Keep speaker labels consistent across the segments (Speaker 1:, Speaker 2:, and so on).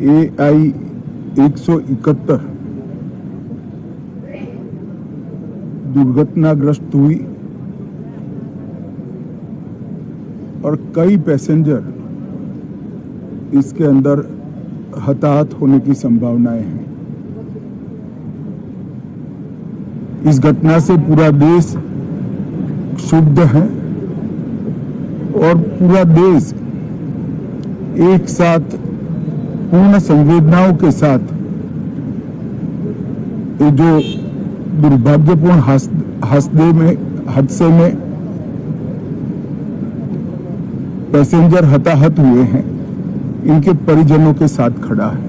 Speaker 1: AI 171 दुर्घटनाग्रस्त हुई और कई पैसेंजर इसके अंदर हताहत होने की संभावनाएं हैं। इस घटना से पूरा देश क्षुब्ध है और पूरा देश एक साथ पूर्ण संवेदनाओं के साथ ये जो दुर्भाग्यपूर्ण हादसे में पैसेंजर हताहत हुए हैं, इनके परिजनों के साथ खड़ा है।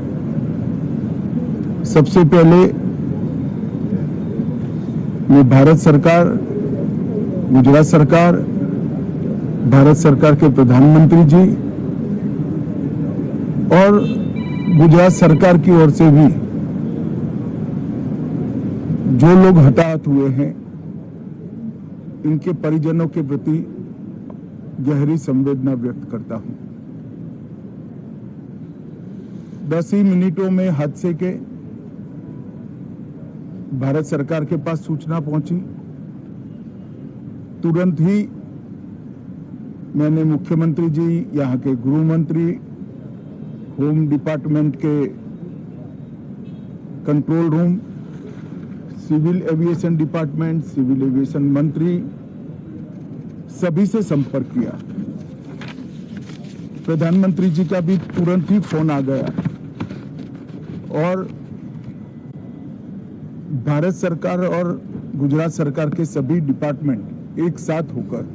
Speaker 1: सबसे पहले मैं भारत सरकार, गुजरात सरकार, भारत सरकार के प्रधानमंत्री जी और गुजरात सरकार की ओर से भी जो लोग हताहत हुए हैं, इनके परिजनों के प्रति गहरी संवेदना व्यक्त करता हूं। 10 ही मिनटों में हादसे के भारत सरकार के पास सूचना पहुंची। तुरंत ही मैंने मुख्यमंत्री जी, यहाँ के गृह मंत्री, होम डिपार्टमेंट के control room, civil aviation department, civil aviation मंत्री, सभी से संपर्क किया। प्रधानमंत्री जी का भी तुरंत ही फोन आ गया और भारत सरकार और गुजरात सरकार के सभी डिपार्टमेंट एक साथ होकर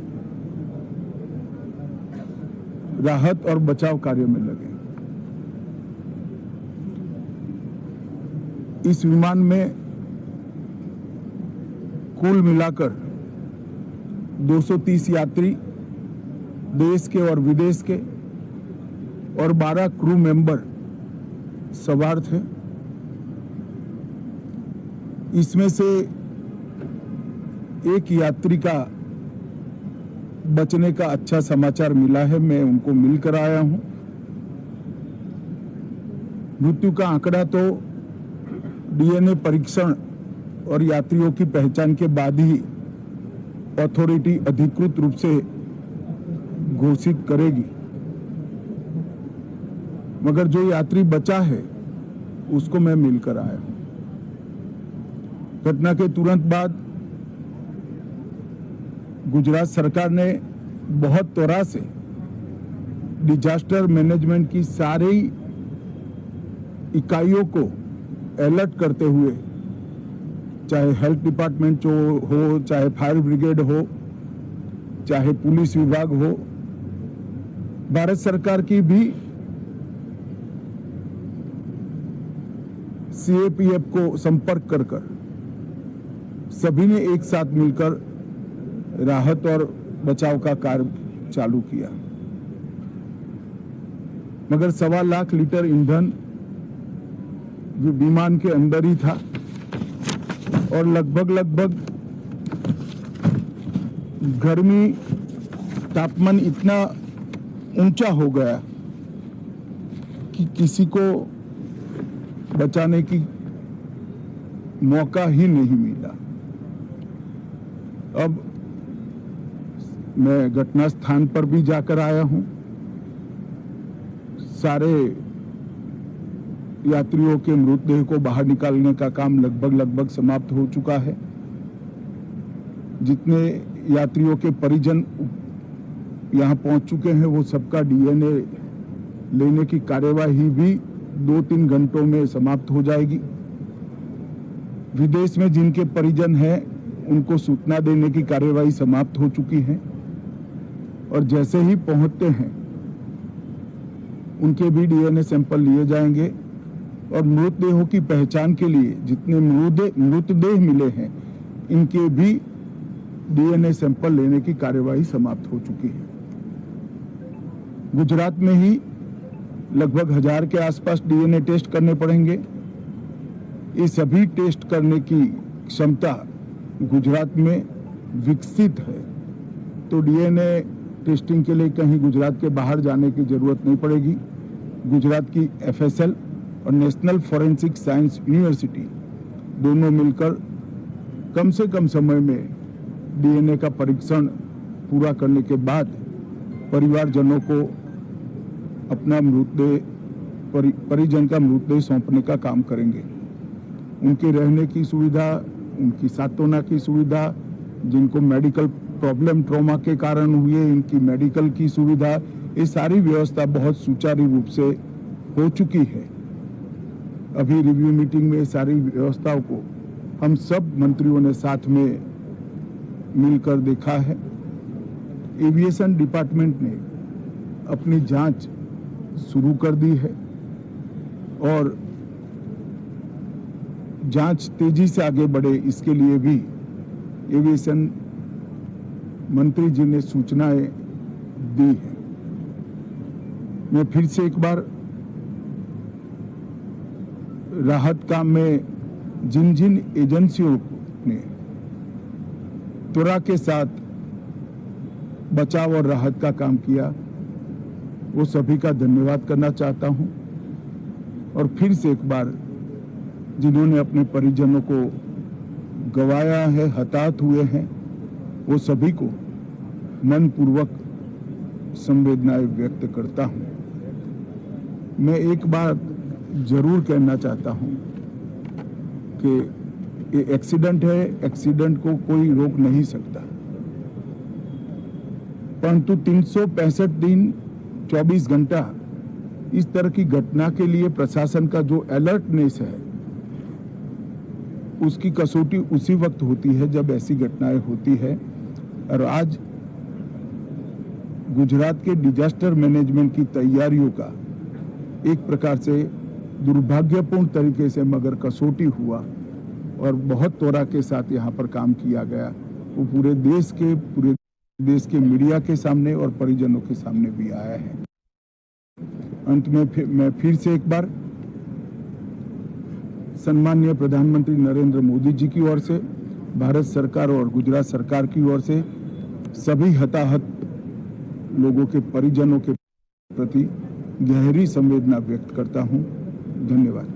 Speaker 1: राहत और बचाव कार्य में लगे। इस विमान में कुल मिलाकर 230 यात्री देश के और विदेश के और 12 क्रू मेंबर सवार थे। इसमें से एक यात्री का बचने का अच्छा समाचार मिला है, मैं उनको मिलकर आया हूं। मृत्यु का आंकड़ा तो DNA परीक्षण और यात्रियों की पहचान के बाद ही अथॉरिटी अधिकृत रूप से घोषित करेगी, मगर जो यात्री बचा है उसको मैं मिलकर आया हूं। घटना के तुरंत बाद गुजरात सरकार ने बहुत त्वरा से डिजास्टर मैनेजमेंट की सारी इकाइयों को अलर्ट करते हुए, चाहे हेल्थ डिपार्टमेंट हो, चाहे फायर ब्रिगेड हो, चाहे पुलिस विभाग हो, भारत सरकार की भी CAPF को संपर्क कर सभी ने एक साथ मिलकर राहत और बचाव का कार्य चालू किया। मगर 1.25 लाख लीटर ईंधन जो विमान के अंदर ही था और लगभग गर्मी, तापमान इतना ऊंचा हो गया कि किसी को बचाने की मौका ही नहीं मिला। अब मैं घटना स्थान पर भी जाकर आया हूं। सारे यात्रियों के मृतदेह को बाहर निकालने का काम लगभग समाप्त हो चुका है। जितने यात्रियों के परिजन यहां पहुंच चुके हैं, वो सबका DNA लेने की कार्यवाही भी 2-3 घंटों में समाप्त हो जाएगी। विदेश में जिनके परिजन हैं, उनको सूचना देने की कार्यवाही समाप्त हो चुकी है और जैसे ही पहुंचते हैं उनके भी DNA सैंपल लिए जाएंगे और मृतदेहों की पहचान के लिए जितने मृतदेह मिले हैं, इनके भी DNA सैंपल लेने की कार्यवाही समाप्त हो चुकी है। गुजरात में ही लगभग 1000 के आसपास DNA टेस्ट करने पड़ेंगे। ये सभी टेस्ट करने की क्षमता गुजरात में विकसित है, तो DNA टेस्टिंग के लिए कहीं गुजरात के बाहर जाने की जरूरत नहीं पड़ेगी। गुजरात की FSL और नेशनल फॉरेंसिक साइंस यूनिवर्सिटी दोनों मिलकर कम से कम समय में डीएनए का परीक्षण पूरा करने के बाद परिवारजनों को अपना मृतदेह परिजन का मृतदेह सौंपने का काम करेंगे। उनके रहने की सुविधा, उनकी सांत्वना की सुविधा, जिनको मेडिकल प्रॉब्लम ट्रॉमा के कारण हुए इनकी मेडिकल की सुविधा, ये सारी व्यवस्था बहुत सुचारू रूप से हो चुकी है। अभी रिव्यू मीटिंग में सारी व्यवस्थाओं को हम सब मंत्रियों ने साथ में मिलकर देखा है। एविएशन डिपार्टमेंट ने अपनी जांच शुरू कर दी है और जांच तेजी से आगे बढ़े इसके लिए भी एविएशन मंत्री जी ने सूचनाएं दी है। मैं फिर से एक बार राहत काम में जिन जिन एजेंसियों ने त्वरा के साथ बचाव और राहत का काम किया वो सभी का धन्यवाद करना चाहता हूं और फिर से एक बार जिन्होंने अपने परिजनों को गंवाया है, हताहत हुए हैं, वो सभी को मनपूर्वक संवेदनाएं व्यक्त करता हूं। मैं एक बात जरूर कहना चाहता हूं कि ये एक्सीडेंट है, एक्सीडेंट को कोई रोक नहीं सकता, परंतु 365 दिन 24 घंटा इस तरह की घटना के लिए प्रशासन का जो अलर्टनेस है उसकी कसौटी उसी वक्त होती है जब ऐसी घटनाएं होती है। और आज गुजरात के डिजास्टर मैनेजमेंट की तैयारियों का एक प्रकार से दुर्भाग्यपूर्ण तरीके से मगर कसौटी हुआ और बहुत त्वरा के साथ यहाँ पर काम किया गया, वो पूरे देश के मीडिया के सामने और परिजनों के सामने भी आया है। अंत में मैं फिर से एक बार सम्माननीय प्रधानमंत्री नरेंद्र मोदी जी की ओर से, भारत सरकार और गुजरात सरकार की ओर से सभी हताहत लोगों के परिजनों के प्रति गहरी संवेदना व्यक्त करता हूं। धन्यवाद।